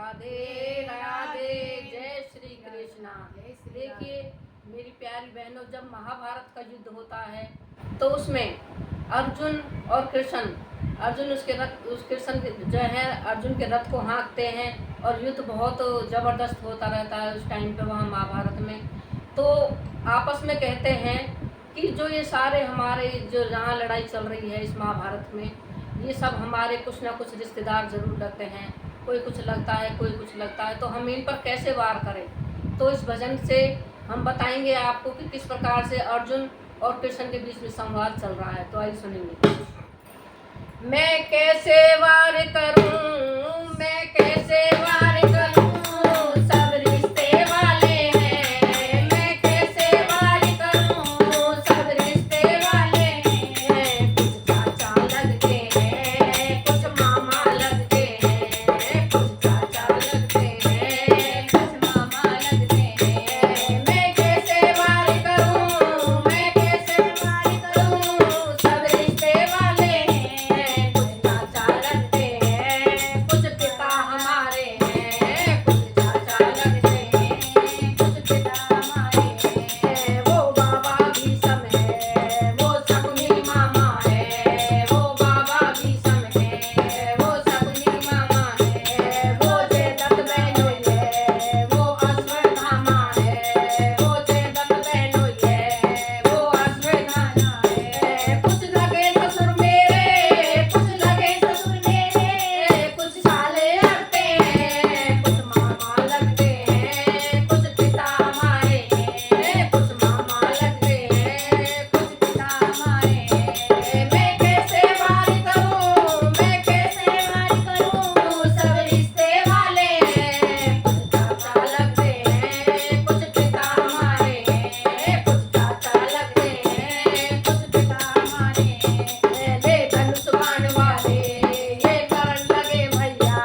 राधे राधे, जय श्री कृष्णा। देखिए मेरी प्यारी बहनों, जब महाभारत का युद्ध होता है तो उसमें अर्जुन और कृष्ण, अर्जुन उस कृष्ण जो है अर्जुन के रथ को हाँकते हैं और युद्ध बहुत ज़बरदस्त होता रहता है उस टाइम पे वहाँ महाभारत में। तो आपस में कहते हैं कि जो ये सारे हमारे जो जहाँ लड़ाई चल रही है इस महाभारत में, ये सब हमारे कुछ ना कुछ रिश्तेदार ज़रूर लगते हैं, कोई कुछ लगता है कोई कुछ लगता है, तो हम इन पर कैसे वार करें। तो इस भजन से हम बताएंगे आपको कि किस प्रकार से अर्जुन और कृष्ण के बीच में संवाद चल रहा है। तो आइए सुनेंगे। मैं कैसे वार करूं, मैं कैसे वार करूं, सब रिश्ते वाले हैं। मैं कैसे वार करूं, सब रिश्ते वाले हैं। कुछ चाचा लगते हैं, कुछ मामा लगते हैं, कुछ चाचा लगते हैं, कुछ मामा लगते हैं। मैं कैसे वार करूं, मैं कैसे वार करूं, सब रिश्ते वाले हैं। कुछ चाचा लगते हैं, कुछ पिता हमारे हैं, कुछ चाचा लगते हैं, कुछ पिता हमारे हैं। वो बाबा भीषम है, वो शकुनी मामा है, वो बाबा भीषम है, वो शकुनी मामा है। वो जयदत्त बहनोई है, वो अश्वत्थामा है, वो जयदत्त बहनोई है, वो अश्वत्थामा है। कुछ लगे ससुर मेरे, कुछ लगे ससुर मेरे, कुछ साले लगते हैं, कुछ मामा लगते हैं, कुछ पिता हमारे हैं, कुछ मामा लगते हैं, कुछ पिता हमारे हैं। मैं कैसे वार करूं, मैं कैसे वार करूं, सब रिश्ते वाले हैं। कुछ चाचा लगते हैं, कुछ पिता हमारे हैं, कुछ चाचा लगते हैं, कुछ पिता हमारे हैं। ले धनुष बाण वाले ये करण लगे भैया,